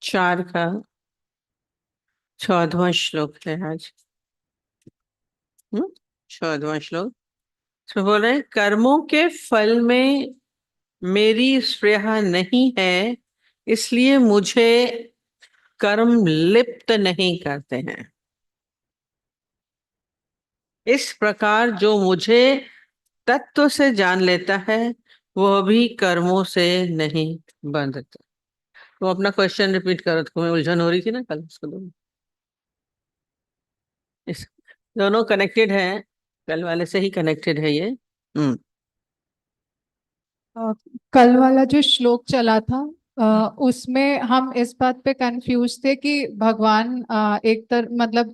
4 का 14वां श्लोक है आज। 14वां श्लोक। इसमें बोल रहे हैं, कर्मों के फल में मेरी स्पृहा नहीं है, इसलिए मुझे कर्म लिप्त नहीं करते हैं। इस प्रकार जो मुझे तत्व से जान लेता है वह भी कर्मों से नहीं बंधता। तो अपना क्वेश्चन रिपीट करो, तुम्हें उलझन हो रही थी ना कल, उसको दो। इस दोनों कनेक्टेड है, कल वाले से ही कनेक्टेड है ये। हम्म। अ, कल वाला जो श्लोक चला था उसमें हम इस बात पे कंफ्यूज थे कि भगवान मतलब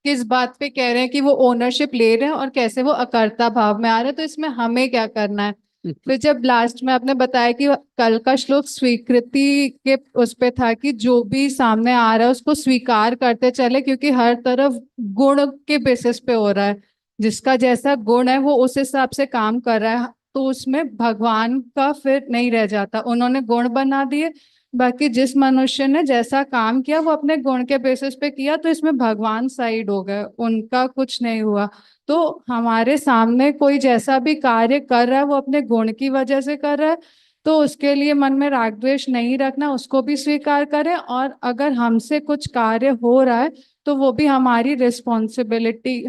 किस बात पे कह रहे हैं कि वो ओनरशिप ले रहे हैं और कैसे वो अकर्ता भाव में आ रहे हैं, तो इसमें हमें क्या करना है। फिर जब लास्ट में आपने बताया कि कल का श्लोक स्वीकृति के उस पे था कि जो भी सामने आ रहा है उसको स्वीकार करते चले, क्योंकि हर तरफ गुण के बेसिस पे हो रहा है। जिसका जैसा गुण है वो उस हिसाब से काम कर रहा है, तो उसमें भगवान का फिर नहीं रह जाता। उन्होंने गुण बना दिए, बाकी जिस मनुष्य ने जैसा काम किया वो अपने गुण के बेसिस पे किया, तो इसमें भगवान साइड हो गए, उनका कुछ नहीं हुआ। तो हमारे सामने कोई जैसा भी कार्य कर रहा है वो अपने गुण की वजह से कर रहा है, तो उसके लिए मन में राग द्वेष नहीं रखना, उसको भी स्वीकार करें। और अगर हमसे कुछ कार्य हो रहा है तो वो भी हमारी रिस्पॉन्सिबिलिटी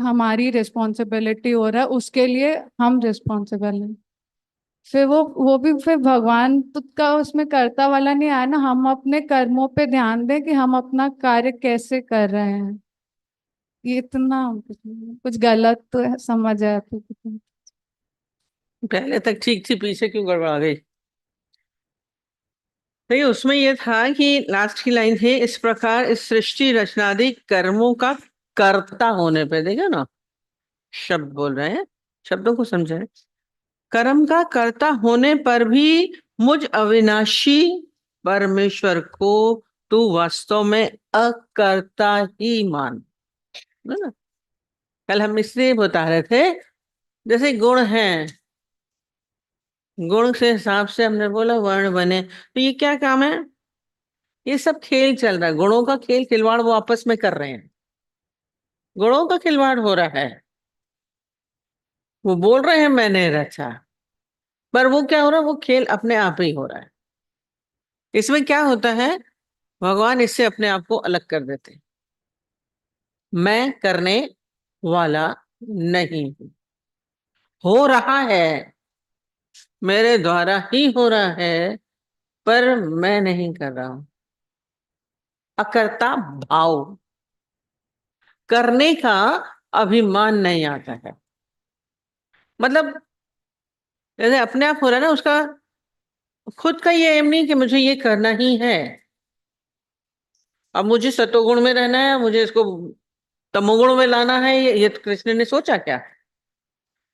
हो रहा है, उसके लिए हम रिस्पॉन्सिबल हैं। फिर वो भी फिर भगवान का उसमें कर्ता वाला नहीं आया ना। हम अपने कर्मों पे ध्यान दें कि हम अपना कार्य कैसे कर रहे हैं। ये इतना कुछ गलत तो समझ आया तो पहले तक ठीक थी, पीछे क्यों गड़बड़ा गई? नहीं, उसमें यह था कि लास्ट की लाइन थी, इस प्रकार इस सृष्टि रचनादि कर्मों का कर्ता होने पे, देखा ना, शब्द बोल रहे हैं, शब्दों को समझे। कर्म का कर्ता होने पर भी मुझ अविनाशी परमेश्वर को तू वास्तव में अकर्ता ही मान, है ना। कल हम इसलिए बता रहे थे, जैसे गुण हैं, गुण के हिसाब से हमने बोला वर्ण बने, तो ये क्या काम है? ये सब खेल चल रहा है, गुणों का खेल खिलवाड़ वो आपस में कर रहे हैं। गुणों का खिलवाड़ हो रहा है, वो बोल रहे हैं मैंने रचा, पर वो क्या हो रहा है, वो खेल अपने आप ही हो रहा है। इसमें क्या होता है, भगवान इससे अपने आप को अलग कर देते हैं। मैं करने वाला नहीं हूं, हो रहा है, मेरे द्वारा ही हो रहा है, पर मैं नहीं कर रहा हूं। अकर्ता भाव, करने का अभिमान नहीं आता है। मतलब जैसे अपने आप हो रहा है ना, उसका खुद का ये एम नहीं कि मुझे ये करना ही है। अब मुझे सतोगुण में रहना है, मुझे इसको तमोगुण में लाना है, ये तो कृष्ण ने सोचा क्या?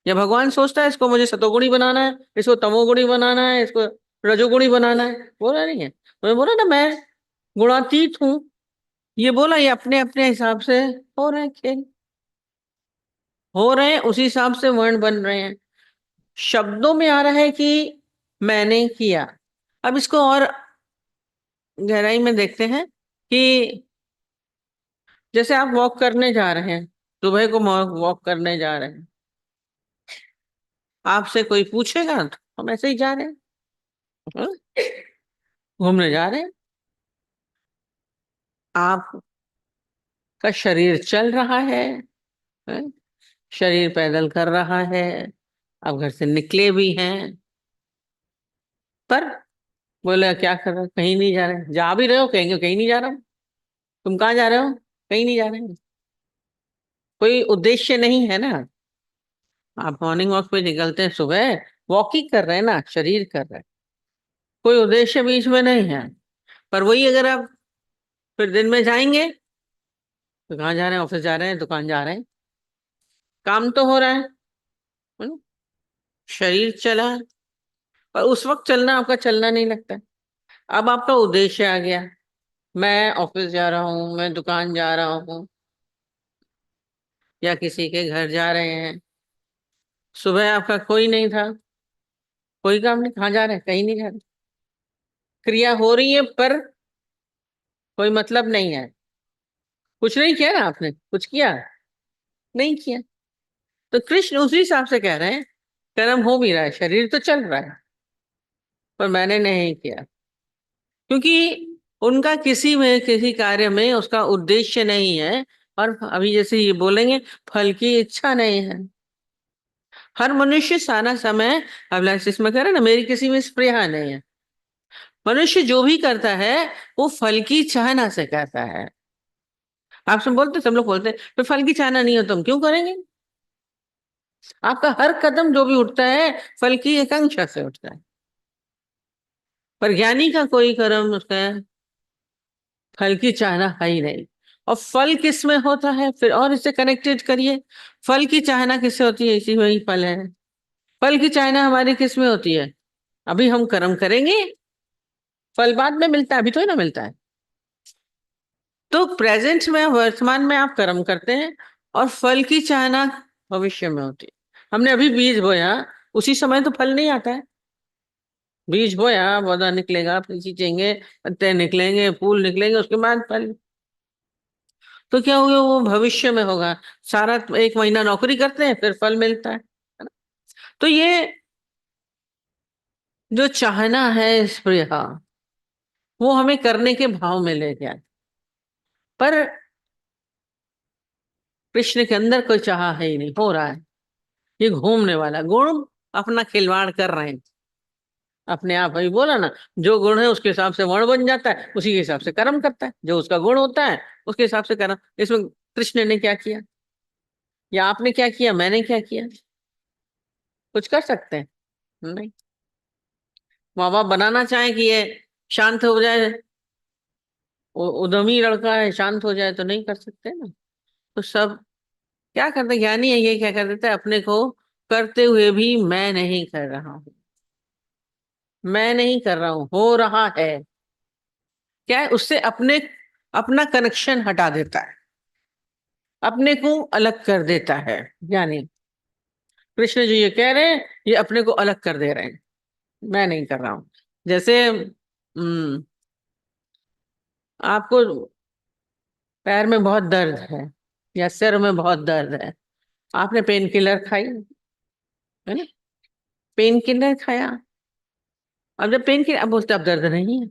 या भगवान सोचता है इसको मुझे सतोगुणी बनाना है, इसको तमोगुणी बनाना है, इसको रजोगुणी बनाना है? बोला नहीं है, उन्होंने बोला ना मैं गुणातीत हूं। ये बोला, ये अपने अपने हिसाब से हो रहे हैं खेल, हो रहे हैं, उसी हिसाब से वर्ण बन रहे हैं। शब्दों में आ रहा है कि मैंने किया। अब इसको और गहराई में देखते हैं कि जैसे आप वॉक करने जा रहे हैं, सुबह को वॉक करने जा रहे हैं, आपसे कोई पूछेगा तो हम ऐसे ही जा रहे हैं, हाँ? घूमने जा रहे हैं। आपका शरीर चल रहा है, हाँ? शरीर पैदल कर रहा है, आप घर से निकले भी हैं, पर बोले क्या कर रहे हो? कहीं नहीं जा रहे। जा भी रहे हो, कहेंगे कहीं नहीं जा रहा हूं। तुम कहाँ जा रहे हो? कहीं नहीं जा रहे हैं। कोई उद्देश्य नहीं है ना। आप मॉर्निंग वॉक पे निकलते हैं सुबह, वॉकिंग कर रहे हैं ना, शरीर कर रहे हैं, कोई उद्देश्य बीच में नहीं है। पर वही अगर आप फिर दिन में जाएंगे तो कहाँ जा रहे हैं? ऑफिस जा रहे हैं, दुकान जा रहे हैं, काम तो हो रहा है ना? शरीर चला, पर उस वक्त चलना आपका चलना नहीं लगता। अब आपका उद्देश्य आ गया, मैं ऑफिस जा रहा हूँ, मैं दुकान जा रहा हूँ, या किसी के घर जा रहे हैं। सुबह आपका कोई नहीं था, कोई काम नहीं, कहाँ जा रहे हैं? कहीं नहीं जा रहे। क्रिया हो रही है पर कोई मतलब नहीं है। कुछ नहीं किया ना आपने, कुछ किया नहीं किया। तो कृष्ण उसी हिसाब से कह रहे हैं, कर्म हो भी रहा है, शरीर तो चल रहा है, पर मैंने नहीं किया। क्योंकि उनका किसी में किसी कार्य में उसका उद्देश्य नहीं है। और अभी जैसे ये बोलेंगे, फल की इच्छा नहीं है। हर मनुष्य सारा समय अभिलाष इसमें कह रहे हैं ना, मेरी किसी में स्पृहा नहीं है। मनुष्य जो भी करता है वो फल की चाहना से करता है। आपसे बोलते, सब लोग बोलते हैं तो फल की चाहना नहीं हो तो हम क्यों करेंगे। आपका हर कदम जो भी उठता है फल की आकांक्षा से उठता है। पर ज्ञानी का कोई कर्म उसका फल की चाहना है ही नहीं। और फल किस में होता है फिर, और इससे कनेक्टेड करिए। फल की चाहना किससे होती है, इसी में ही फल है। फल की चाहना हमारी किस में होती है, अभी हम कर्म करेंगे, फल बाद में मिलता है, अभी तो ही ना मिलता है। तो प्रेजेंट में, वर्तमान में आप कर्म करते हैं, और फल की चाहना भविष्य में होती है। हमने अभी बीज बोया, उसी समय तो फल नहीं आता है। बीज बोया, पौधा निकलेगा, फिर सींचेंगे, पत्ते निकलेंगे, फूल निकलेंगे, उसके बाद फल। तो क्या होगा, वो भविष्य में होगा। सारा एक महीना नौकरी करते हैं, फिर फल मिलता है ना? तो ये जो चाहना है स्पृहा, वो हमें करने के भाव में ले गया। पर कृष्ण के अंदर कोई चाह है ही नहीं, हो रहा है ये घूमने वाला गुण, अपना खिलवाड़ कर रहे हैं अपने आप। अभी बोला ना, जो गुण है उसके हिसाब से वर्ण बन जाता है, उसी के हिसाब से कर्म करता है। जो उसका गुण होता है उसके हिसाब से कर्म। इसमें कृष्ण ने क्या किया, या आपने क्या किया, मैंने क्या किया, कुछ कर सकते हैं नहीं। माँ बाप बनाना चाहें कि ये शांत हो जाए, उद्यमी लड़का है, शांत हो जाए, तो नहीं कर सकते ना। तो सब क्या करते, ज्ञानी है ये क्या कर देता है, अपने को करते हुए भी मैं नहीं कर रहा हूं, मैं नहीं कर रहा हूं, हो रहा है। क्या है, उससे अपने अपना कनेक्शन हटा देता है, अपने को अलग कर देता है। ज्ञानी कृष्ण जी ये कह रहे हैं, ये अपने को अलग कर दे रहे हैं, मैं नहीं कर रहा हूं। जैसे आपको पैर में बहुत दर्द है, या सिर में बहुत दर्द है, आपने पेन किलर खाई, है ना, पेन किलर खाया। अब जब पेन किलर, अब बोलते अब दर्द नहीं है,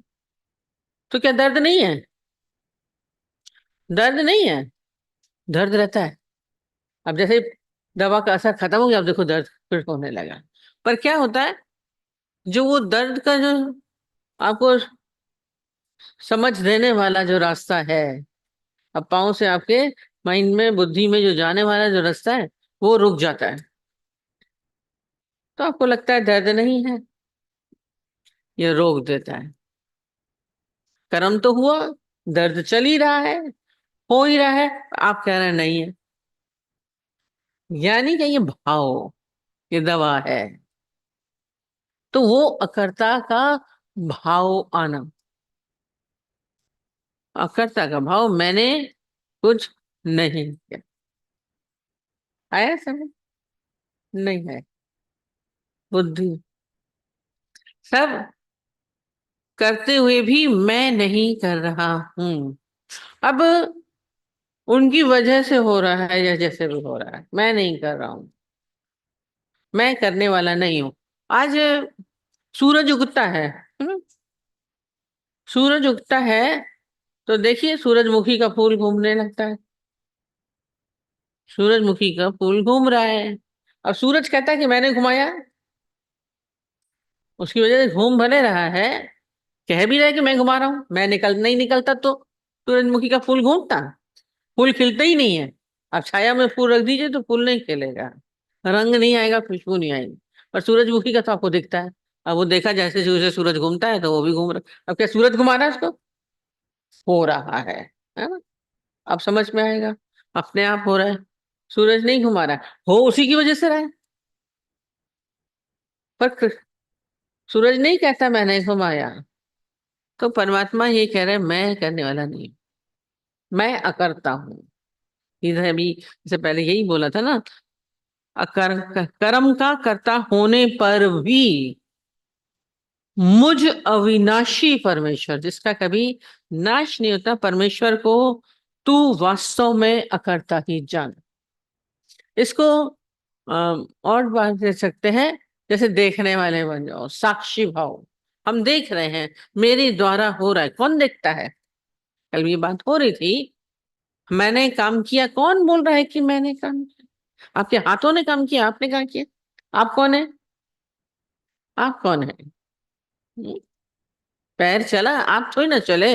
तो क्या दर्द नहीं है, दर्द नहीं है, दर्द रहता है। अब जैसे दवा का असर खत्म हो गया, अब देखो दर्द फिर होने लगा। पर क्या होता है, जो वो दर्द का जो आपको समझ देने वाला जो रास्ता है, अब पाँव से आपके माइंड में, बुद्धि में जो जाने वाला जो रास्ता है, वो रुक जाता है। तो आपको लगता है दर्द नहीं है, ये रोक देता है। कर्म तो हुआ, दर्द चल ही रहा है, हो ही रहा है, आप कह रहे हैं नहीं है। यानी कि ये भाव, ये दवा है। तो वो अकर्ता का भाव आना, अकर्ता का भाव, मैंने कुछ नहीं किया। आया समझ, नहीं है, बुद्धि सब करते हुए भी मैं नहीं कर रहा हूं। अब उनकी वजह से हो रहा है, या जैसे भी हो रहा है, मैं नहीं कर रहा हूं, मैं करने वाला नहीं हूं। आज सूरज उगता है, सूरज उगता है, तो देखिए सूरजमुखी का फूल घूमने लगता है, सूरजमुखी का फूल घूम रहा है। अब सूरज कहता है कि मैंने घुमाया, उसकी वजह से घूम भले रहा है, कह भी रहा है कि मैं घुमा रहा हूं, मैं निकल नहीं निकलता तो सूरजमुखी का फूल घूमता, फूल खिलता ही नहीं है। अब छाया में फूल रख दीजिए तो फूल नहीं खिलेगा, रंग नहीं आएगा, खुशबू नहीं आएगी। पर सूरजमुखी का तो आपको दिखता है। अब वो देखा जैसे जैसे सूरज घूमता है तो वो भी घूम रहा है। अब क्या सूरज घुमा रहा है उसको, हो रहा है ना। अब समझ में आएगा, अपने आप हो रहा है, सूरज नहीं घुमा रहा है, हो उसी की वजह से रहा है। पर सूरज नहीं कहता मैंने घुमाया। तो परमात्मा ये कह रहे हैं, मैं करने वाला नहीं हूं, मैं अकर्ता हूं। इधर भी जैसे पहले यही बोला था ना, कर्म का कर्ता होने पर भी मुझ अविनाशी परमेश्वर, जिसका कभी नाश नहीं होता, परमेश्वर को तू वास्तव में अकर्ता ही जान। इसको और बात दे सकते हैं, जैसे देखने वाले बन जाओ, साक्षी भाव। हम देख रहे हैं, मेरे द्वारा हो रहा है। कौन देखता है? कल ये बात हो रही थी, मैंने काम किया। कौन बोल रहा है कि मैंने काम किया? आपके हाथों ने काम किया, आपने काम किया। आप कौन है? आप कौन है? हम्म? पैर चला, आप थोड़ी ना चले।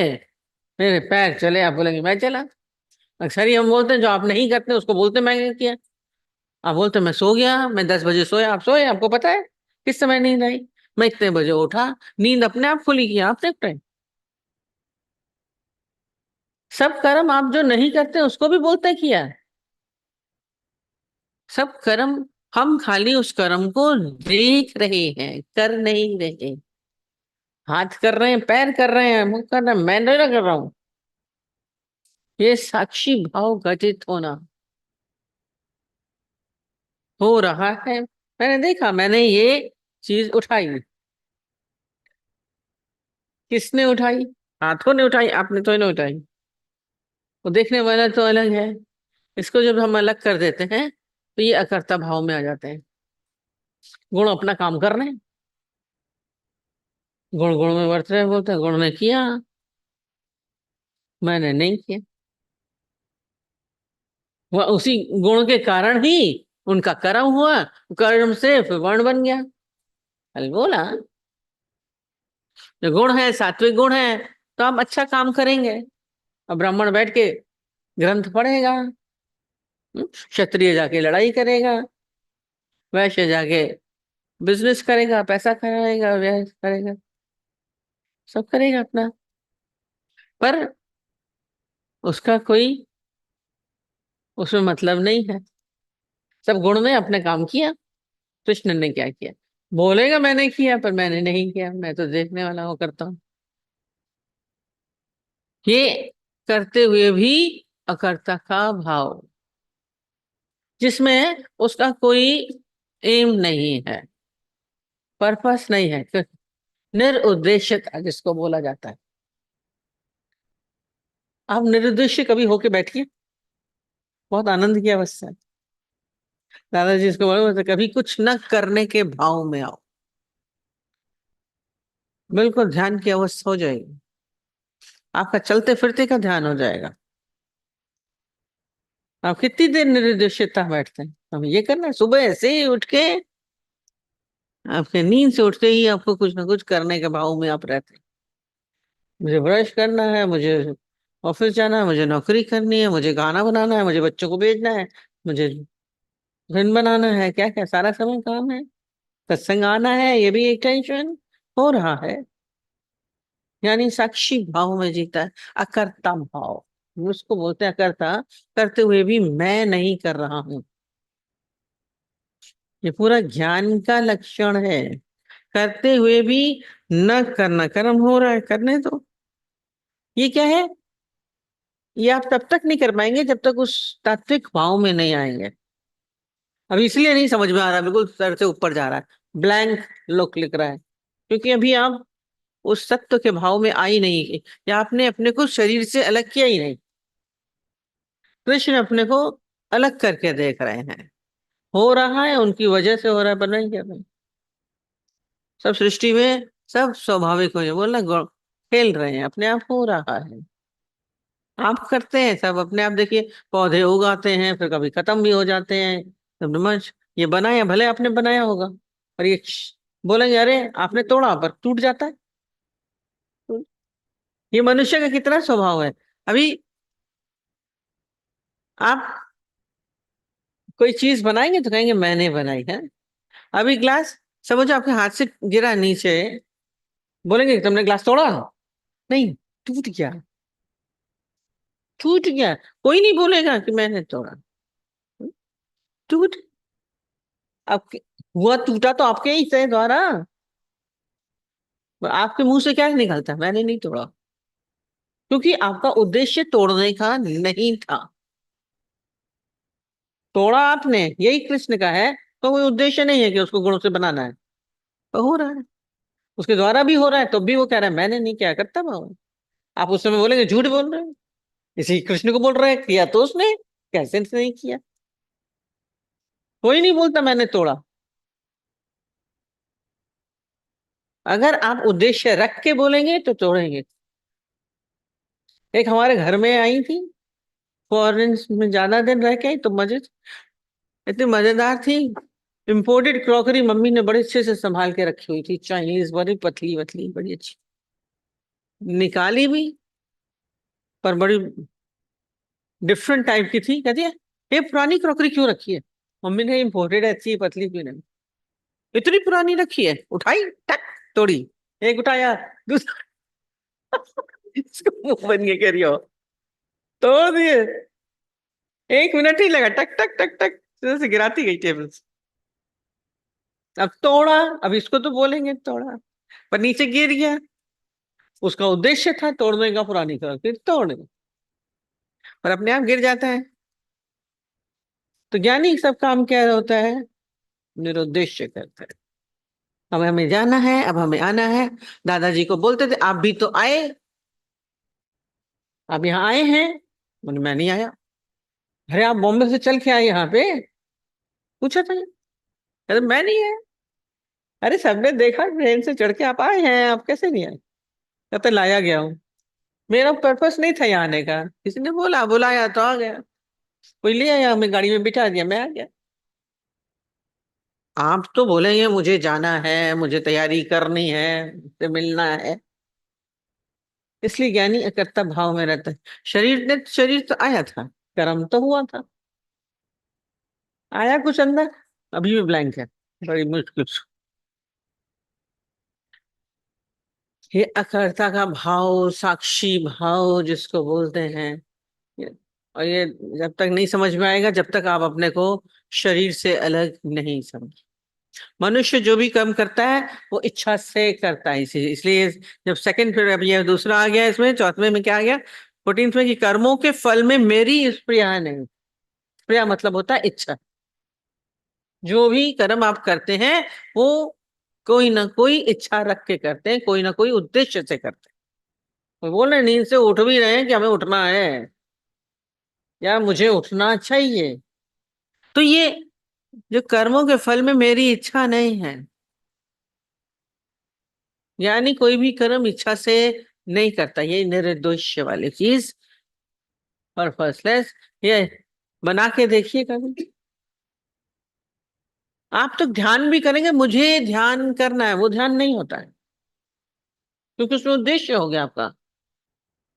मेरे पैर चले, आप बोलेंगे मैं चला। अक्सर ही हम बोलते हैं, जो आप नहीं करते उसको बोलते मैं किया। आप बोलते मैं सो गया, मैं 10 बजे सोया। आप सोए, आपको पता है किस समय नींद आई? मैं इतने बजे उठा। नींद अपने आप खुली, किया आपने उठाई। सब कर्म आप जो नहीं करते उसको भी बोलते किया है। सब कर्म, हम खाली उस कर्म को देख रहे हैं, कर नहीं रहे। हाथ कर रहे हैं, पैर कर रहे हैं, मुंह कर रहे हैं, मैं नहीं कर रहा हूं। ये साक्षी भाव घटित होना हो रहा है। मैंने देखा, मैंने ये चीज उठाई। किसने उठाई? हाथों ने उठाई, आपने तो नहीं उठाई। वो देखने वाला तो अलग है। इसको जब हम अलग कर देते हैं तो ये अकर्ता भाव में आ जाते हैं। गुण अपना काम कर रहे हैं, गुण गुण में वर्त रहे, बोलते हैं गुण ने किया, मैंने नहीं किया। वह उसी गुण के कारण ही उनका कर्म हुआ, कर्म से फिर वर्ण बन गया। कल बोला, जो गुण है, सात्विक गुण है, तो हम अच्छा काम करेंगे। अब ब्राह्मण बैठ के ग्रंथ पढ़ेगा, क्षत्रिय जाके लड़ाई करेगा, वैश्य जाके बिजनेस करेगा, पैसा कमाएगा, व्यय करेगा, सब करेगा अपना। पर उसका कोई उसमें मतलब नहीं है। सब गुण ने अपने काम किया। कृष्ण ने क्या किया? बोलेगा मैंने किया, पर मैंने नहीं किया, मैं तो देखने वाला हूं, करता हूं। ये करते हुए भी अकर्ता का भाव, जिसमें उसका कोई एम नहीं है, पर्पस नहीं है, निरुद्देश्यता जिसको बोला जाता है। आप निरुद्देश्य कभी होके बैठिए, बहुत आनंद की अवस्था है। दादाजी इसको बोले, कभी कुछ न करने के भाव में आओ, बिल्कुल ध्यान की अवस्था हो जाएगी। आपका चलते फिरते का ध्यान हो जाएगा। आप कितनी देर निर्देशितता बैठते हैं? हम ये करना है, सुबह ऐसे ही उठ के, आपके नींद से उठते ही आपको कुछ ना कुछ करने के भाव में आप रहते हैं। मुझे ब्रश करना है, मुझे ऑफिस जाना है, मुझे नौकरी करनी है, मुझे गाना बनाना है, मुझे बच्चों को भेजना है, मुझे फिल्म बनाना है, क्या क्या सारा समय काम है। सत्संग आना है, ये भी एक टेंशन हो रहा है। यानी साक्षी भाव में जीता है, अकर्ता भाव। उसको बोलते हैं अकर्ता, करते हुए भी मैं नहीं कर रहा हूं। ये पूरा ज्ञान का लक्षण है। करते हुए भी न करना, कर्म हो रहा है, करने दो। ये क्या है? ये आप तब तक नहीं कर पाएंगे जब तक उस तात्विक भाव में नहीं आएंगे। अब इसलिए नहीं समझ में आ रहा, बिल्कुल सर से ऊपर जा रहा है, ब्लैंक लोक लिख रहा है, क्योंकि अभी आप उस सत्य के भाव में आई नहीं, या आपने अपने को शरीर से अलग किया ही नहीं। कृष्ण अपने को अलग करके देख रहे हैं। हो रहा है उनकी वजह से हो रहा है, पर नहीं कर रहे। सब सृष्टि में सब स्वाभाविक हो जाए, बोलना खेल रहे हैं, अपने आप हो रहा है। आप करते हैं सब अपने आप। देखिए, पौधे उगाते हैं, फिर कभी खत्म भी हो जाते हैं। सब नमज ये बनाया, भले आपने बनाया होगा, और ये बोलेंगे अरे आपने तोड़ा, पर टूट जाता है। ये मनुष्य का कितना स्वभाव है। अभी आप कोई चीज बनाएंगे तो कहेंगे मैंने बनाई है। अभी ग्लास, समझो आपके हाथ से गिरा नीचे, बोलेंगे तुमने ग्लास तोड़ा? नहीं, टूट गया, टूट गया। कोई नहीं बोलेगा कि मैंने तोड़ा। टूट, आपके हुआ, टूटा तो आपके ही से द्वारा। आपके मुंह से क्या निकलता है? मैंने नहीं तोड़ा, क्योंकि आपका उद्देश्य तोड़ने का नहीं था। तोड़ा आपने, यही कृष्ण का है। तो कोई उद्देश्य नहीं है कि उसको गुणों से बनाना है, तो हो रहा है। उसके द्वारा भी हो रहा है, तो भी वो कह रहा है मैंने नहीं किया, करता मैं। आप उस समय बोलेंगे झूठ बोल रहे हैं, इसी कृष्ण को बोल रहे हैं किया तो उसने, कैसे नहीं किया। कोई नहीं बोलता मैंने तोड़ा। अगर आप उद्देश्य रख के बोलेंगे तो तोड़ेंगे। एक हमारे घर में आई थी, फॉरेन में ज्यादा दिन रह के आई, तो मजे, इतनी मजेदार थी। इम्पोर्टेड क्रॉकरी मम्मी ने बड़े अच्छे से संभाल के रखी हुई थी, चाइनीज, बड़ी पतली पतली, बड़ी अच्छी। निकाली भी, पर बड़ी डिफरेंट टाइप की थी। कहती है ये पुरानी क्रॉकरी क्यों रखी है? मम्मी ने, इम्पोर्टेड है, अच्छी पतली क्यों नहीं, इतनी पुरानी रखी है। उठाई, टक, तोड़ी। एक उठाया, दूसरा इसको मुंह बन के कह रही हो, तोड़ दिए। 1 मिनट ही लगा, टक टक टक टक से गिराती गई टेबल से। अब तोड़ा, अब इसको तो बोलेंगे तोड़ा, पर नीचे गिर गया। उसका उद्देश्य था तोड़ने का, पुरानी का, फिर तोड़ने, पर अपने आप गिर जाता है। तो ज्ञानी सब काम क्या होता है? निरुद्देश्य करता है। अब हमें जाना है, अब हमें आना है। दादाजी को बोलते थे आप भी तो आए, आप यहाँ आए हैं। बोले मैं नहीं आया। अरे आप बॉम्बे से चल के आए यहाँ पे, पूछा था। अरे मैं नहीं आया। अरे सबने देखा ट्रेन से चढ़ के आप आए हैं, आप कैसे नहीं आए? कहते लाया गया हूँ। मेरा पर्पस नहीं था यहाँ आने का, किसी ने बोला, बुलाया तो आ गया। कोई ले आया, हमें गाड़ी में बिठा दिया, मैं आ गया। आप तो बोलेंगे मुझे जाना है, मुझे तैयारी करनी है, मुझसे मिलना है। इसलिए ज्ञानी अकर्ता भाव में रहता है। शरीर तो आया था, कर्म तो हुआ था, आया कुछ अंदर, अभी भी ब्लैंक है, बड़ी मुश्किल से। ये अकर्ता का भाव, साक्षी भाव जिसको बोलते हैं। ये- और ये जब तक नहीं समझ में आएगा, जब तक आप अपने को शरीर से अलग नहीं समझ। मनुष्य जो भी कर्म करता है वो इच्छा से करता है, इसी इसलिए जब सेकंड, फिर अब ये दूसरा आ गया, इसमें चौथे में क्या आ गया, 14th में, कि कर्मों के फल में मेरी स्प्रिया नहीं। स्प्रिया मतलब होता है इच्छा। जो भी कर्म आप करते हैं वो कोई ना कोई इच्छा रख के करते हैं, कोई ना कोई उद्देश्य से करते हैं। वो बोल रहे नींद से उठ भी रहे हैं कि हमें उठना है, या मुझे उठना चाहिए। तो ये जो कर्मों के फल में मेरी इच्छा नहीं है, यानी कोई भी कर्म इच्छा से नहीं करता, ये निर्दोष वाली चीज, और फर्स्टलेस, ये बना के देखिए कभी। आप तो ध्यान भी करेंगे, मुझे ध्यान करना है, वो ध्यान नहीं होता है, क्योंकि उसमें उद्देश्य हो गया आपका,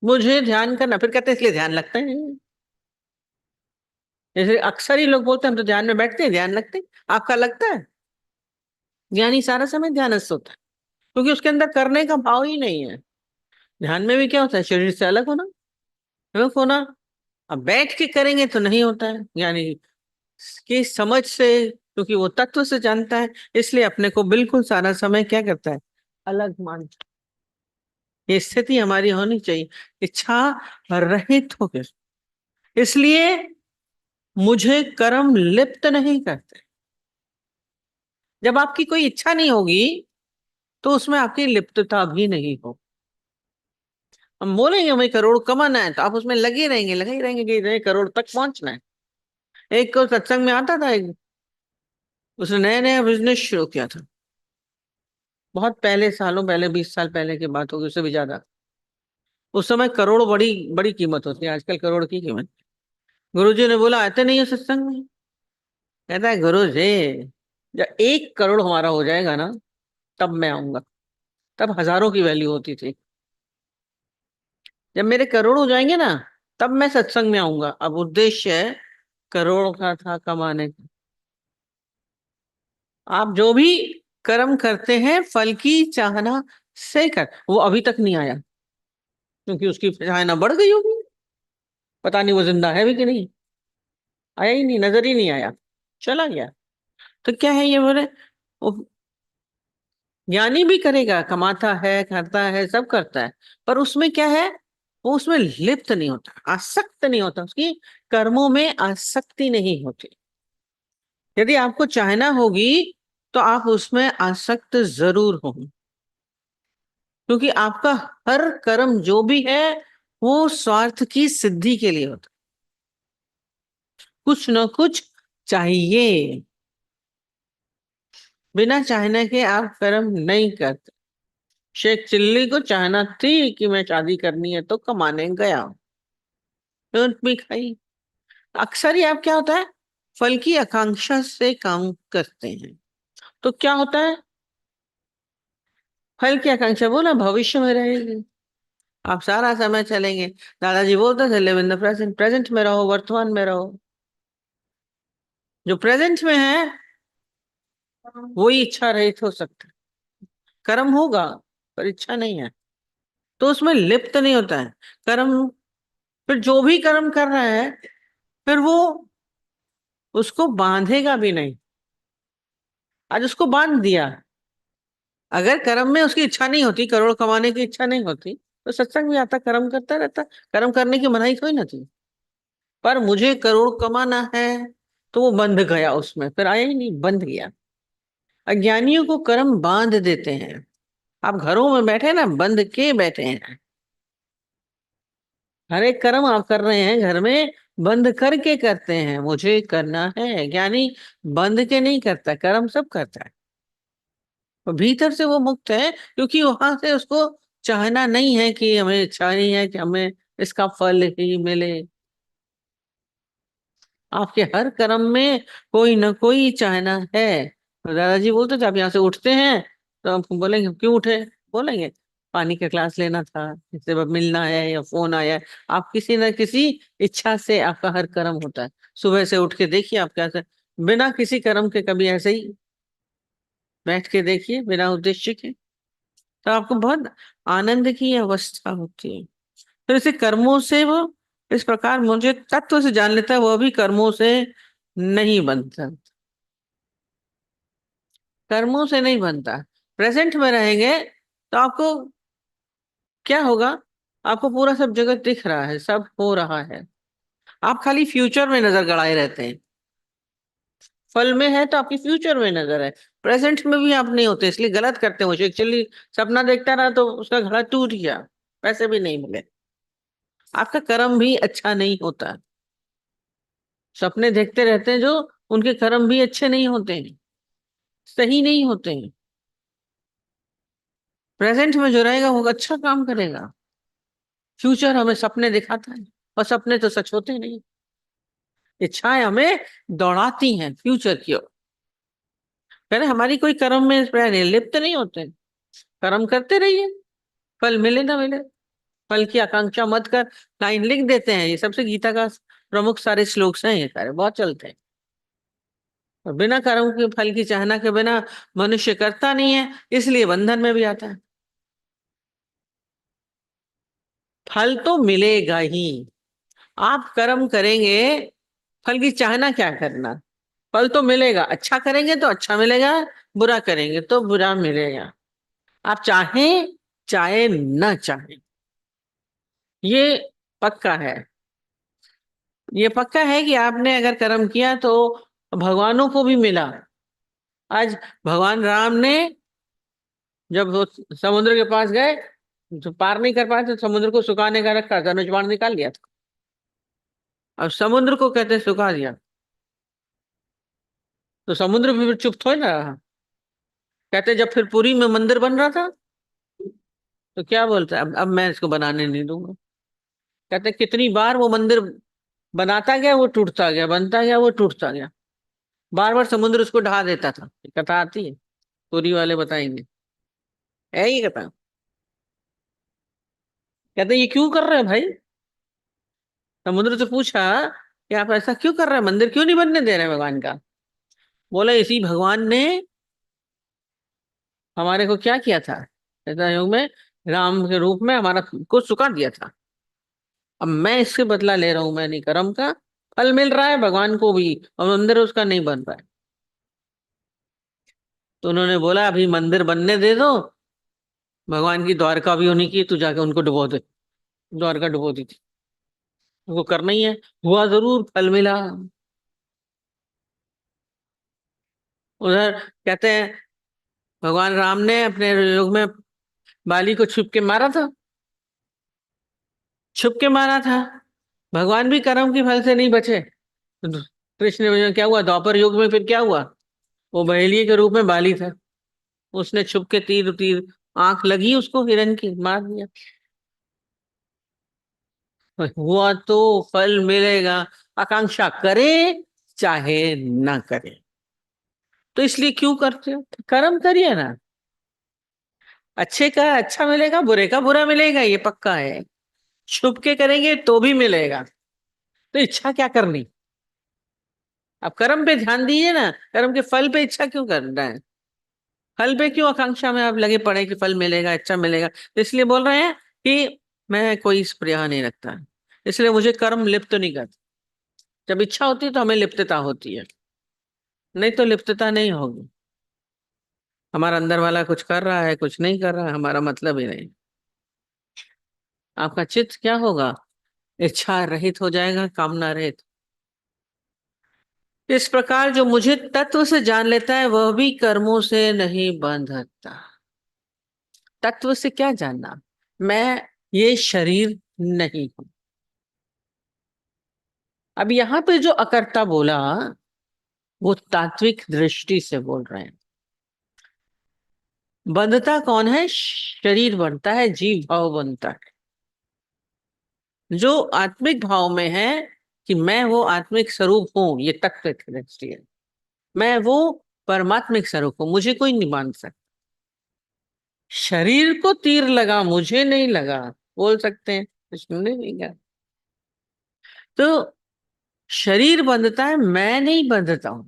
मुझे ध्यान करना। फिर कहते हैं इसलिए ध्यान लगता है नहीं। जैसे अक्सर ही लोग बोलते हैं हम तो ध्यान में बैठते हैं, ध्यान लगते हैं। आपका लगता है? ज्ञानी सारा समय ध्यानस्थ होता है, क्योंकि उसके अंदर करने का भाव ही नहीं है। ध्यान में भी क्या होता है, शरीर से अलग होना, अलग होना। अब बैठ के करेंगे तो नहीं होता है, यानी की समझ से, क्योंकि वो तत्व से जानता है, इसलिए अपने को बिल्कुल सारा समय क्या करता है, अलग मानता है। ये स्थिति हमारी होनी चाहिए, इच्छा रहित होकर। इसलिए मुझे कर्म लिप्त नहीं करते। जब आपकी कोई इच्छा नहीं होगी तो उसमें आपकी लिप्तता भी नहीं हो। हम बोलेंगे हमें करोड़ कमाना है, तो आप उसमें लगे ही रहेंगे कि इतने करोड़ तक पहुंचना है। एक को सत्संग में आता था, एक, उसने नया नया बिजनेस शुरू किया था, बहुत पहले, सालों पहले, 20 साल पहले की बात होगी, उससे भी ज्यादा। उस समय करोड़ बड़ी बड़ी कीमत होती है, आजकल करोड़ की कीमत। गुरुजी ने बोला आते नहीं है सत्संग में? कहता है गुरु जी, जब 1 करोड़ हमारा हो जाएगा ना, तब मैं आऊंगा। तब हजारों की वैल्यू होती थी। जब मेरे करोड़ हो जाएंगे ना, तब मैं सत्संग में आऊंगा। अब उद्देश्य करोड़ का था, कमाने का। आप जो भी कर्म करते हैं फल की चाहना से कर, वो अभी तक नहीं आया, क्योंकि उसकी चाहना बढ़ गई होगी। पता नहीं वो जिंदा है भी कि नहीं, आया ही नहीं, नजर ही नहीं आया, चला गया। तो क्या है ये बोले, वो ज्ञानी भी करेगा, कमाता है, करता है, सब करता है, पर उसमें क्या है, वो उसमें लिप्त नहीं होता, आसक्त नहीं होता, उसकी कर्मों में आसक्ति नहीं होती। यदि आपको चाहना होगी तो आप उसमें आसक्त जरूर होंगे। क्योंकि आपका हर कर्म जो भी है वो स्वार्थ की सिद्धि के लिए होता है। कुछ न कुछ चाहिए, बिना चाहने के आप कर्म नहीं करते। शेख चिल्ली को चाहना थी कि मैं शादी करनी है तो कमाने गया, ऊंट भी खाई। अक्सर ही आप क्या होता है, फल की आकांक्षा से काम करते हैं तो क्या होता है, फल की आकांक्षा बोला भविष्य में रहेगी। आप सारा समय चलेंगे, दादाजी बोलते थे live in the present, present में रहो, वर्तमान में रहो। जो प्रेजेंट में है वही इच्छा रहित हो सकता है, कर्म होगा पर इच्छा नहीं है तो उसमें लिप्त नहीं होता है कर्म। फिर जो भी कर्म कर रहा है फिर वो उसको बांधेगा भी नहीं। आज उसको बांध दिया, अगर कर्म में उसकी इच्छा नहीं होती, करोड़ कमाने की इच्छा नहीं होती तो सत्संग भी आता, कर्म करता रहता। कर्म करने की मनाही थोड़ी ना थी, पर मुझे करोड़ कमाना है तो वो बंध गया, उसमें फिर आया ही नहीं, बंध गया। अज्ञानियों को कर्म बांध देते हैं। आप घरों में बैठे ना, बंध के बैठे हैं। हर एक कर्म आप कर रहे हैं घर में, बंद करके करते हैं, मुझे करना है। ज्ञानी बंद के नहीं करता, कर्म सब करता है। और भीतर से वो मुक्त है, क्योंकि वहां से उसको चाहना नहीं है कि हमें इच्छा नहीं है कि हमें इसका फल ही मिले। आपके हर कर्म में कोई ना कोई चाहना है। तो दादाजी बोलते थे आप यहाँ से उठते हैं तो आप बोलेंगे क्यों उठे, बोलेंगे पानी का ग्लास लेना था, किसी से मिलना है या फोन आया है। आप किसी न किसी इच्छा से आपका हर कर्म होता है। सुबह से उठ के देखिए आप कैसे, बिना किसी कर्म के कभी ऐसे ही बैठ के देखिए बिना उद्देश्य के, तो आपको बहुत आनंद की अवस्था होती है। फिर इसे कर्मों से वो इस प्रकार मुझे तत्व से जान लेता है, वो भी कर्मों से नहीं बनता, कर्मों से नहीं बनता। प्रेजेंट में रहेंगे तो आपको क्या होगा, आपको पूरा सब जगत दिख रहा है, सब हो रहा है। आप खाली फ्यूचर में नजर गड़ाए रहते हैं। फल में है तो आपकी फ्यूचर में नजर है, प्रेजेंट में भी आप नहीं होते, इसलिए गलत करते हो। एक्चुअली सपना देखता रहा तो उसका घड़ा टूट गया, पैसे भी नहीं मिले, आपका कर्म भी अच्छा नहीं होता। सपने देखते रहते हैं जो, उनके कर्म भी अच्छे नहीं होते हैं, सही नहीं होते हैं। प्रेजेंट में जो रहेगा वो अच्छा काम करेगा। फ्यूचर हमें सपने दिखाता है और सपने तो सच होते नहीं। इच्छाएं हमें दौड़ाती हैं फ्यूचर की ओर। पहले हमारी कोई कर्म में पहले लिप्त नहीं होते, कर्म करते रहिए, फल मिले ना मिले, फल की आकांक्षा मत कर। लाइन लिख देते हैं, ये सबसे गीता का प्रमुख सारे श्लोक हैं, ये सारे बहुत चलते हैं। और बिना कर्म के फल की चाहना के बिना मनुष्य करता नहीं है, इसलिए बंधन में भी आता है। फल तो मिलेगा ही, आप कर्म करेंगे, फल की चाहना क्या करना, फल तो मिलेगा। अच्छा करेंगे तो अच्छा मिलेगा, बुरा करेंगे तो बुरा मिलेगा। आप चाहें चाहे न चाहें, ये पक्का है। ये पक्का है कि आपने अगर कर्म किया तो भगवानों को भी मिला। आज भगवान राम ने जब वो समुद्र के पास गए तो पार नहीं कर पाए तो समुद्र को सुखाने का रखा, धनुष बाण निकाल लिया था। अब समुद्र को कहते सुखा दिया, तो समुद्र भी फिर चुप थोड़ी ना रहा। कहते जब फिर पुरी में मंदिर बन रहा था तो क्या बोलता है, अब मैं इसको बनाने नहीं दूंगा। कहते कितनी बार वो मंदिर बनाता गया, वो टूटता गया, बनता गया, वो टूटता गया। बार बार समुद्र उसको ढा देता था। ये कथा आती है, पुरी वाले बताएंगे, है ये कथा। कहते ये क्यों कर रहे हैं भाई, समुद्र से पूछा कि आप ऐसा क्यों कर रहे हैं, मंदिर क्यों नहीं बनने दे रहे हैं भगवान का। बोले इसी भगवान ने हमारे को क्या किया था, त्रेता युग में राम के रूप में हमारा को सुखा दिया था। अब मैं इससे बदला ले रहा हूं, मैं नहीं, कर्म का फल मिल रहा है भगवान को भी और मंदिर उसका नहीं बन रहा है। तो उन्होंने बोला अभी मंदिर बनने दे दो, भगवान की द्वारका भी होनी की, तू जाके उनको डुबो दे। द्वारका डुबो दी थी, उनको करना ही है। हुआ जरूर, फल मिला। उधर कहते हैं भगवान राम ने अपने युग में बाली को छुप के मारा था, छुप के मारा था। भगवान भी कर्म के फल से नहीं बचे। तो कृष्ण में क्या हुआ, द्वापर युग में फिर क्या हुआ, वो बहेलिये के रूप में बाली था, उसने छुप के तीर तीर, आंख लगी उसको हिरण की, मार दिया। हुआ तो फल मिलेगा, आकांक्षा करे चाहे ना करे। तो इसलिए क्यों करते हो, कर्म करिए ना। अच्छे का अच्छा मिलेगा, बुरे का बुरा मिलेगा, ये पक्का है। छुप के करेंगे तो भी मिलेगा, तो इच्छा क्या करनी। अब कर्म पे ध्यान दीजिए ना, कर्म के फल पे इच्छा क्यों करना है, फल पे क्यों आकांक्षा में आप लगे पड़े कि फल मिलेगा, अच्छा मिलेगा। तो इसलिए बोल रहे हैं कि मैं कोई स्पृहा नहीं रखता, इसलिए मुझे कर्म लिप्त नहीं करता। जब इच्छा होती है तो हमें लिप्तता होती है, नहीं तो लिप्तता नहीं होगी। हमारा अंदर वाला कुछ कर रहा है, कुछ नहीं कर रहा है, हमारा मतलब ही नहीं। आपका चित्त क्या होगा, इच्छा रहित हो जाएगा, कामना रहित। इस प्रकार जो मुझे तत्व से जान लेता है वह भी कर्मों से नहीं बंधता। तत्व से क्या जानना, मैं ये शरीर नहीं हूं। अब यहाँ पे जो अकर्ता बोला, वो तात्विक दृष्टि से बोल रहे हैं। बंधता कौन है, शरीर बनता है, जीव भाव बनता है। जो आत्मिक भाव में है कि मैं वो आत्मिक स्वरूप हूं, ये तत्व की दृष्टि है। मैं वो परमात्मिक स्वरूप हूं, मुझे कोई नहीं बांध सकता। शरीर को तीर लगा, मुझे नहीं लगा, बोल सकते हैं, कृष्ण ने नहीं कहा। तो शरीर बंधता है, मैं नहीं बंधता हूं।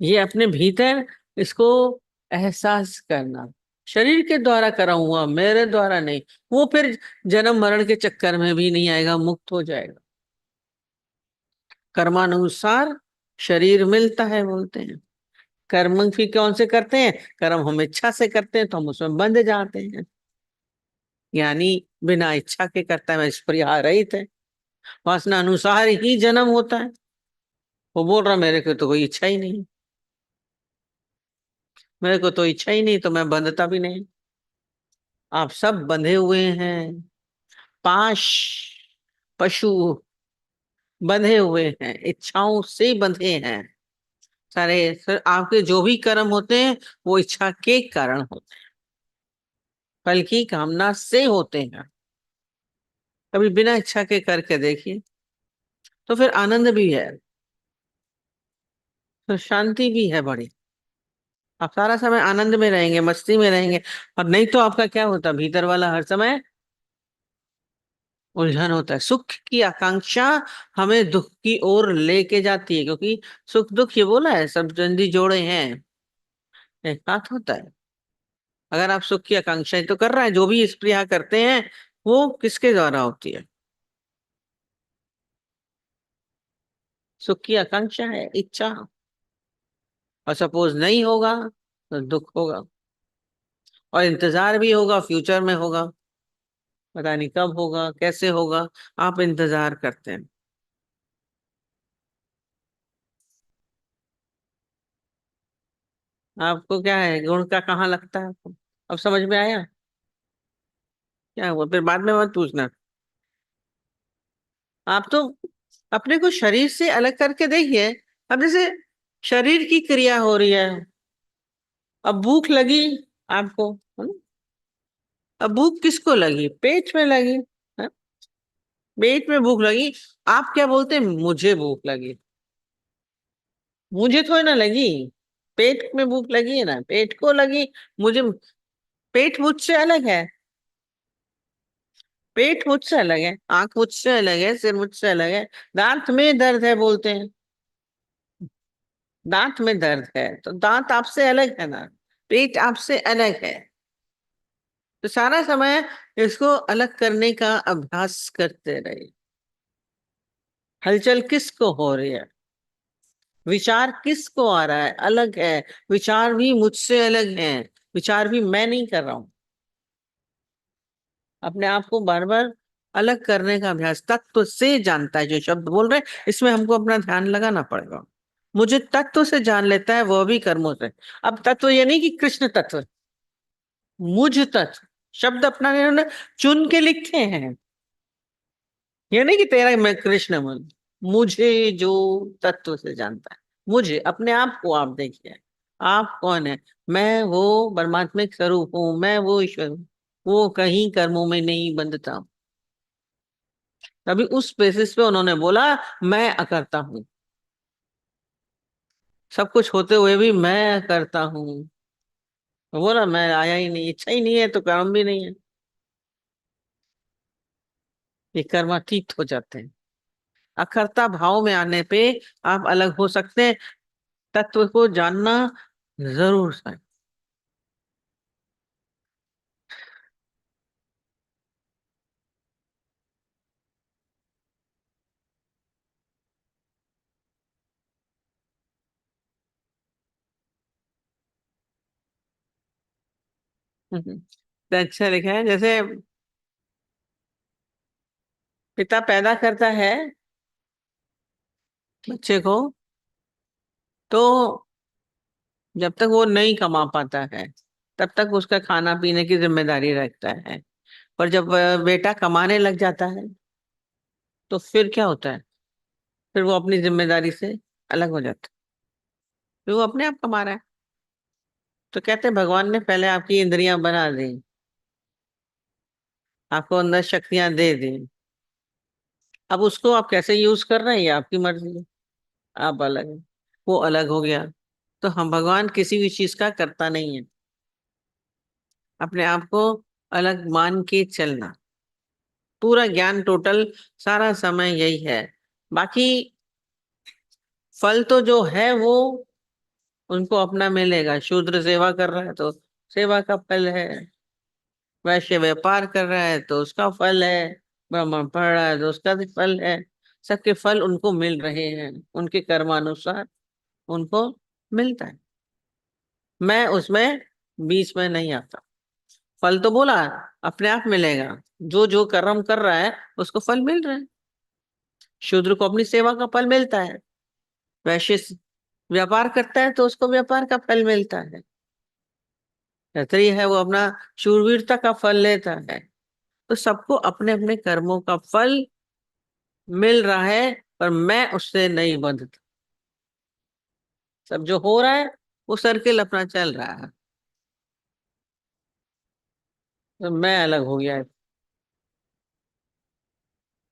ये अपने भीतर इसको एहसास करना, शरीर के द्वारा करा हुआ, मेरे द्वारा नहीं। वो फिर जन्म मरण के चक्कर में भी नहीं आएगा, मुक्त हो जाएगा। कर्मानुसार शरीर मिलता है बोलते हैं। कर्म फिर कौन से करते हैं, कर्म हम इच्छा से करते हैं तो हम उसमें बंध जाते हैं। यानी बिना इच्छा के करता है, मैं स्पृहा रहित है, वासना अनुसार ही जन्म होता है। वो बोल रहा मेरे को तो कोई इच्छा ही नहीं, मेरे को तो इच्छा ही नहीं, तो मैं बंधता भी नहीं। आप सब बंधे हुए हैं, पाश पशु बंधे हुए हैं, इच्छाओं से बंधे हैं सारे। सर आपके जो भी कर्म होते हैं वो इच्छा के कारण होते हैं, फल की कामना से होते हैं। कभी बिना इच्छा के करके देखिए, तो फिर आनंद भी है, तो शांति भी है बड़ी। आप सारा समय आनंद में रहेंगे, मस्ती में रहेंगे। और नहीं तो आपका क्या होता, भीतर वाला हर समय उलझन होता है। सुख की आकांक्षा हमें दुख की ओर लेके जाती है, क्योंकि सुख दुख ये बोला है, सब जंजी जोड़े हैं, एक साथ होता है। अगर आप सुख की आकांक्षाएं तो कर रहे हैं, जो भी स्पृहा करते हैं वो किसके द्वारा होती है, सुख की आकांक्षा है, इच्छा। और सपोज नहीं होगा तो दुख होगा, और इंतजार भी होगा, फ्यूचर में होगा, पता नहीं कब होगा, कैसे होगा, आप इंतजार करते हैं। आपको क्या है, गुण का कहाँ लगता है आपको, अब समझ में आया क्या हुआ, फिर बाद में मत पूछना। आप तो अपने को शरीर से अलग करके देखिए। अब जैसे शरीर की क्रिया हो रही है, अब भूख लगी आपको, है ना? अब भूख किसको लगी, पेट में लगी, है? पेट में भूख लगी। आप क्या बोलते हैं, मुझे भूख लगी, मुझे थोड़ी ना लगी, पेट में भूख लगी है ना, पेट को लगी। मुझे, पेट मुझसे अलग है, पेट मुझसे अलग है, आंख मुझसे अलग है, सिर मुझसे अलग है, दांत में दर्द है बोलते हैं, दांत में दर्द है तो दांत आपसे अलग है ना, पेट आपसे अलग है। तो सारा समय इसको अलग करने का अभ्यास करते रहे। हलचल किसको हो रही है, विचार किसको आ रहा है, अलग है, विचार भी मुझसे अलग है, विचार भी मैं नहीं कर रहा हूं। अपने आप को बार बार अलग करने का अभ्यास, तत्व से जानता है, जो शब्द बोल रहे हैं इसमें हमको अपना ध्यान लगाना पड़ेगा। मुझे तत्व से जान लेता है वह भी कर्मों से। अब तत्व ये नहीं कि कृष्ण तत्व, मुझ तत्व शब्द अपना इन्होंने चुन के लिखे हैं। ये नहीं कि तेरा मैं कृष्ण मन, मुझे जो तत्व से जानता है, मुझे अपने आप को आप देखिए, आप कौन है? मैं वो परमात्मिक स्वरूप हूँ, मैं वो ईश्वर हूँ, वो कहीं कर्मों में नहीं बंधता हूँ। तभी उस बेसिस पे उन्होंने बोला मैं अकर्ता हूँ, सब कुछ होते हुए भी मैं करता हूँ। बोला मैं आया ही नहीं, इच्छा ही नहीं है तो कर्म भी नहीं है, ये कर्मातीत हो जाते हैं। अकर्ता भाव में आने पे आप अलग हो सकते हैं। तत्व को जानना जरूर है। तो अच्छा लिखा है, जैसे पिता पैदा करता है बच्चे को, तो जब तक वो नहीं कमा पाता है तब तक उसका खाना पीने की जिम्मेदारी रखता है। पर जब बेटा कमाने लग जाता है तो फिर क्या होता है? फिर वो अपनी जिम्मेदारी से अलग हो जाता है, फिर वो अपने आप कमा रहा है। तो कहते हैं भगवान ने पहले आपकी इंद्रियां बना दी, आपको अंदर शक्तियां दे दी, अब उसको आप कैसे यूज कर रहे हैं ये आपकी मर्जी है। आप अलग है, वो अलग हो गया। तो हम भगवान किसी भी चीज का करता नहीं है, अपने आप को अलग मान के चलना। पूरा ज्ञान टोटल सारा समय यही है। बाकी फल तो जो है वो उनको अपना मिलेगा। शूद्र सेवा कर रहा है तो सेवा का फल है, वैश्य व्यापार कर रहा है तो उसका फल है, ब्राह्मण पढ़ रहा है तो उसका भी फल है। सबके फल उनको मिल रहे हैं, उनके कर्मानुसार उनको मिलता है। मैं उसमें बीच में नहीं आता। फल तो बोला अपने आप मिलेगा, जो जो कर्म कर रहा है उसको फल मिल रहा है। शूद्र को अपनी सेवा का फल मिलता है, वैश्य व्यापार करता है तो उसको व्यापार का फल मिलता है, क्षत्रिय है वो अपना शूरवीरता का फल लेता है। तो सबको अपने अपने कर्मों का फल मिल रहा है, पर मैं उससे नहीं बंधता। सब जो हो रहा है वो सर्किल अपना चल रहा है, तो मैं अलग हो गया।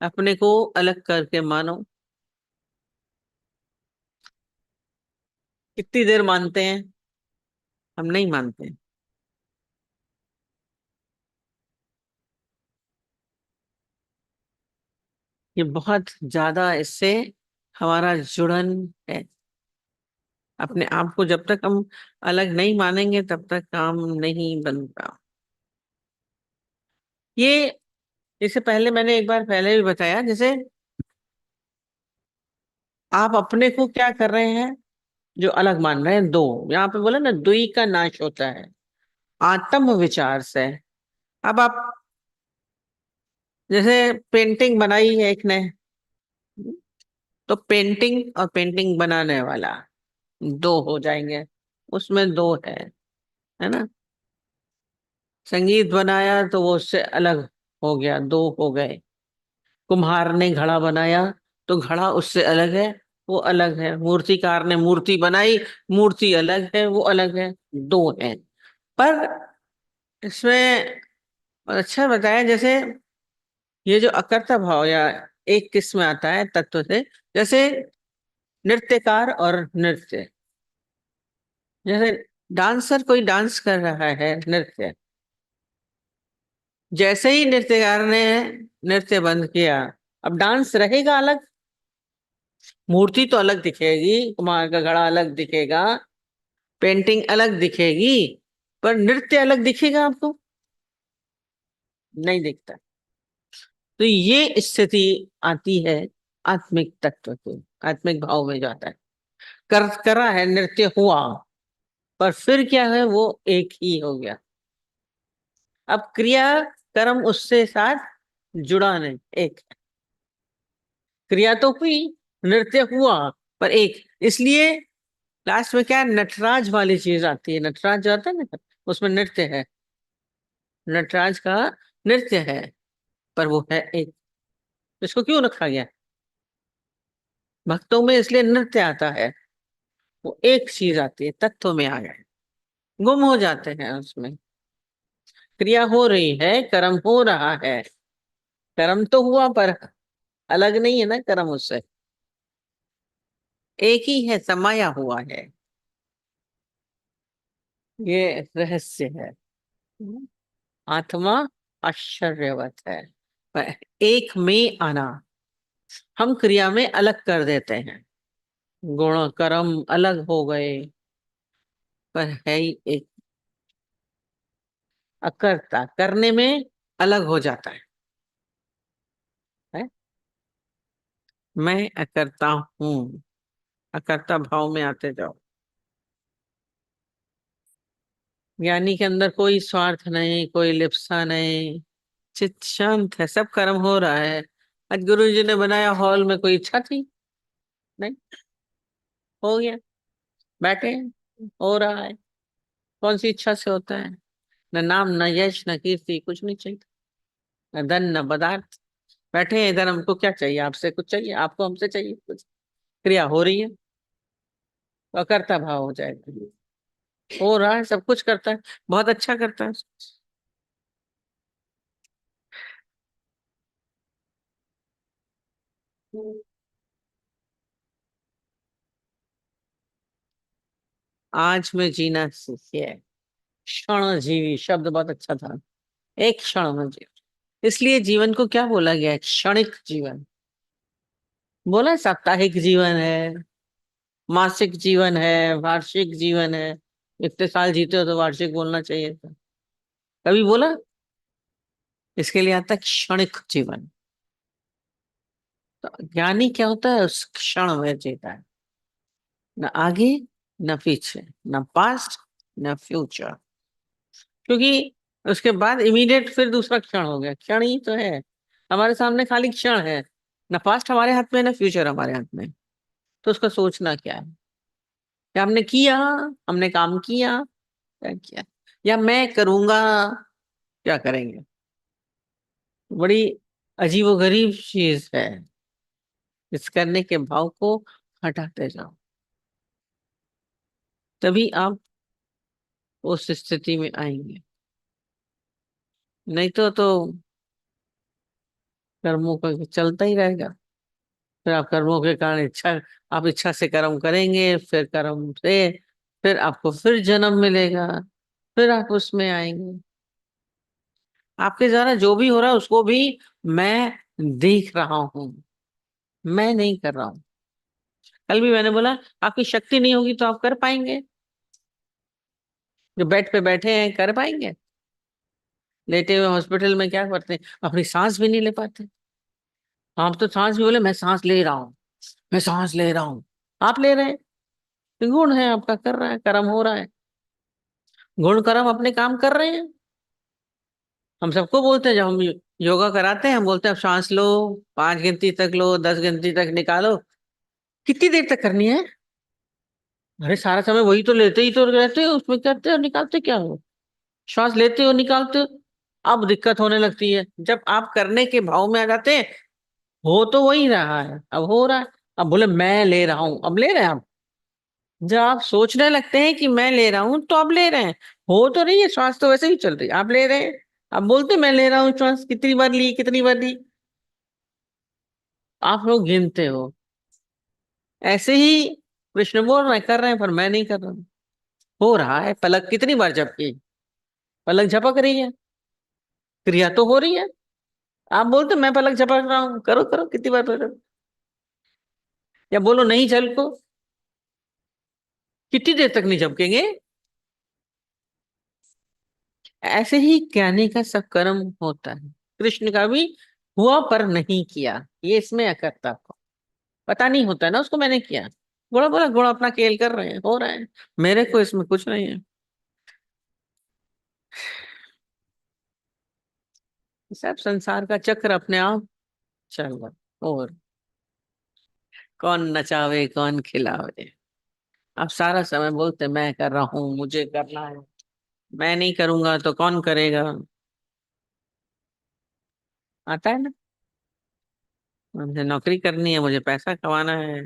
अपने को अलग करके मानो। कितनी देर मानते हैं? हम नहीं मानते। ये बहुत ज्यादा इससे हमारा जुड़न है। अपने आप को जब तक हम अलग नहीं मानेंगे तब तक काम नहीं बनता। ये इससे पहले मैंने एक बार पहले भी बताया, जैसे आप अपने को क्या कर रहे हैं, जो अलग मान रहे हैं। दो, यहाँ पे बोला ना, दुई का नाश होता है आत्म विचार से। अब आप जैसे पेंटिंग बनाई है एक ने, तो पेंटिंग और पेंटिंग बनाने वाला दो हो जाएंगे, उसमें दो है ना। संगीत बनाया तो वो उससे अलग हो गया, दो हो गए। कुम्हार ने घड़ा बनाया तो घड़ा उससे अलग है, वो अलग है। मूर्तिकार ने मूर्ति बनाई, मूर्ति अलग है, वो अलग है, दो है। पर इसमें अच्छा बताया, जैसे ये जो अकर्ता भाव या एक किस्म आता है तत्व से, जैसे नृत्यकार और नृत्य। जैसे डांसर कोई डांस कर रहा है नृत्य, जैसे ही नृत्यकार ने नृत्य बंद किया, अब डांस रहेगा अलग। मूर्ति तो अलग दिखेगी, कुम्हार का घड़ा अलग दिखेगा, पेंटिंग अलग दिखेगी, पर नृत्य अलग दिखेगा आपको? नहीं दिखता। तो ये स्थिति आती है आत्मिक तत्व की, आत्मिक भाव में जाता है। कर करा है, नृत्य हुआ, पर फिर क्या है, वो एक ही हो गया। अब क्रिया कर्म उससे साथ जुड़ा नहीं, एक क्रिया तो हुई, नृत्य हुआ, पर एक। इसलिए लास्ट में क्या है, नटराज वाली चीज आती है। नटराज जो आता है ना, उसमें नृत्य है। नटराज का नृत्य है, पर वो है एक। इसको क्यों रखा गया? भक्तों में इसलिए नृत्य आता है, वो एक चीज आती है, तत्व में आ गए, गुम हो जाते हैं उसमें। क्रिया हो रही है, कर्म हो रहा है, कर्म तो हुआ पर अलग नहीं है ना कर्म उससे, एक ही है, समाया हुआ है। ये रहस्य है। आत्मा आश्चर्यवत है, पर एक में आना हम क्रिया में अलग कर देते हैं, गुण कर्म अलग हो गए, पर है ही एक। अकर्ता करने में अलग हो जाता है? मैं अकर्ता हूँ, अकर्ता भाव में आते जाओ। ज्ञानी के अंदर कोई स्वार्थ नहीं, कोई लिप्सा नहीं, चित शांत है, सब कर्म हो रहा है। आज गुरु जी ने बनाया हॉल में, कोई इच्छा थी? नहीं, हो गया, बैठे हैं, हो रहा है। कौन सी इच्छा से होता है? न नाम, न यश, न कीर्ति, कुछ नहीं चाहिए, न धन, न पदार्थ। बैठे हैं इधर, हमको क्या चाहिए? आपसे कुछ चाहिए? आपको हमसे चाहिए कुछ? क्रिया हो रही है, तो अकर्ता भाव हो जाएगा। हो रहा है, सब कुछ करता है, बहुत अच्छा करता है। आज में जीना सीखिए। क्षण जीवी शब्द बहुत अच्छा था, एक क्षण में जीव। इसलिए जीवन को क्या बोला गया है? क्षणिक जीवन। बोला साप्ताहिक जीवन है, मासिक जीवन है, वार्षिक जीवन है। इतने साल जीते हो तो वार्षिक बोलना चाहिए था। कभी बोला? इसके लिए आता है क्षणिक जीवन। तो ज्ञानी क्या होता है? उस क्षण में जीता है, न आगे न पीछे, न पास्ट न फ्यूचर। क्योंकि उसके बाद इमीडिएट फिर दूसरा क्षण हो गया, क्षण ही तो है हमारे सामने, खाली क्षण है। न पास्ट हमारे हाथ में, न फ्यूचर हमारे हाथ में। तो उसका सोचना क्या है? या हमने किया, हमने काम किया, क्या किया, या मैं करूंगा, क्या करेंगे? बड़ी अजीबोगरीब चीज है। इस करने के भाव को हटाते जाओ, तभी आप उस स्थिति में आएंगे। नहीं तो कर्मों का चलता ही रहेगा। फिर आप कर्मों के कारण आप इच्छा से कर्म करेंगे, फिर कर्म से फिर आपको फिर जन्म मिलेगा, फिर आप उसमें आएंगे। आपके द्वारा जो भी हो रहा है उसको भी मैं देख रहा हूं, मैं नहीं कर रहा हूं। कल भी मैंने बोला, आपकी शक्ति नहीं होगी तो आप कर पाएंगे? जो बेड पे बैठे हैं कर पाएंगे? लेटे हुए हॉस्पिटल में क्या करते हैं? अपनी सांस भी नहीं ले पाते। आप तो सांस भी बोले, मैं सांस ले रहा हूँ, मैं सांस ले रहा हूँ। आप ले रहे हैं, तो गुण है आपका, कर रहा है, कर्म हो रहा है। गुण कर्म अपने काम कर रहे हैं। हम सबको बोलते हैं, जब हम योगा कराते हैं, हम बोलते हैं अब सांस लो, 5 गिनती तक लो, 10 गिनती तक निकालो। कितनी देर तक करनी है? अरे सारा समय वही तो, लेते ही तो रहते हो, उसमें करते हो, निकालते क्या हो? श्वास लेते हो, निकालते हो। अब दिक्कत होने लगती है जब आप करने के भाव में आ जाते हैं। हो तो वही रहा है, अब हो रहा है। अब बोले मैं ले रहा हूं, अब ले रहे हैं आप। जब आप सोचने लगते हैं कि मैं ले रहा हूं, तो आप ले रहे हैं। हो तो रही है, श्वास तो वैसे ही चल रही है, आप ले रहे हैं। आप बोलते मैं ले रहा हूँ श्वास, कितनी बार ली, कितनी बार ली? आप लोग गिनते हो। ऐसे ही कृष्ण बोल रहे हैं, कर रहे हैं, पर मैं नहीं कर रहा हूं। हो रहा है, पलक कितनी बार झपकी, पलक झपक रही है, क्रिया तो हो रही है। आप बोलते मैं पलक झपक रहा हूँ, करो करो, कितनी बार करो। या बोलो नहीं चल को, कितनी देर तक नहीं झपकेंगे? ऐसे ही ज्ञानी का सकर्म होता है। कृष्ण का भी हुआ पर नहीं किया, ये इसमें अकर्ता को पता नहीं होता है ना उसको, मैंने किया। बोला बोला, गुण अपना खेल कर रहे हैं, हो रहा है, मेरे को इसमें कुछ नहीं है। सब संसार का चक्र अपने आप चल रहा है। और कौन नचावे कौन खिलावे? आप सारा समय बोलते मैं कर रहा हूँ, मुझे करना है, मैं नहीं करूंगा तो कौन करेगा? आता है ना, मुझे नौकरी करनी है, मुझे पैसा कमाना है,